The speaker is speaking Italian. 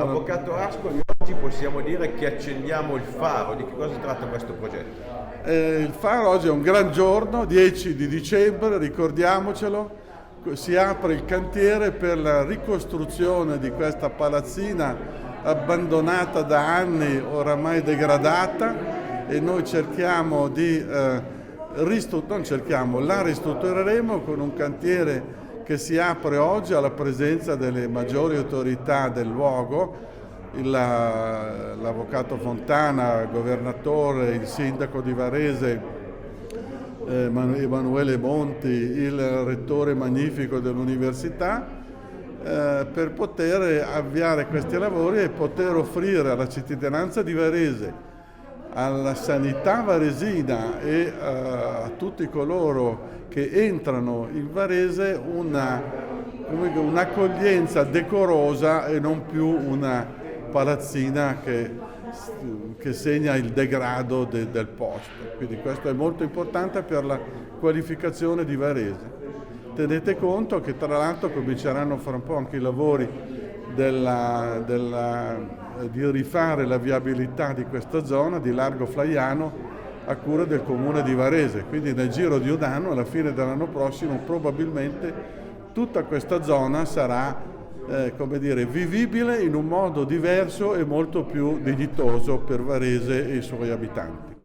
Avvocato Ascoli, oggi possiamo dire che accendiamo il faro. Di che cosa tratta questo progetto? Il faro oggi è un gran giorno, 10 di dicembre, ricordiamocelo. Si apre il cantiere per la ricostruzione di questa palazzina abbandonata da anni, oramai degradata, e noi cerchiamo di la ristruttureremo con un cantiere che si apre oggi alla presenza delle maggiori autorità del luogo, l'avvocato Fontana, il governatore, il sindaco di Varese, Emanuele Monti, il rettore magnifico dell'università, per poter avviare questi lavori e poter offrire alla cittadinanza di Varese, alla sanità varesina e a tutti coloro che entrano in Varese un'accoglienza decorosa e non più una palazzina che segna il degrado del posto. Quindi questo è molto importante per la qualificazione di Varese. Tenete conto che tra l'altro cominceranno fra un po' anche i lavori di rifare la viabilità di questa zona di Largo Flaiano a cura del comune di Varese, quindi nel giro di un anno, alla fine dell'anno prossimo, probabilmente tutta questa zona sarà vivibile in un modo diverso e molto più dignitoso per Varese e i suoi abitanti.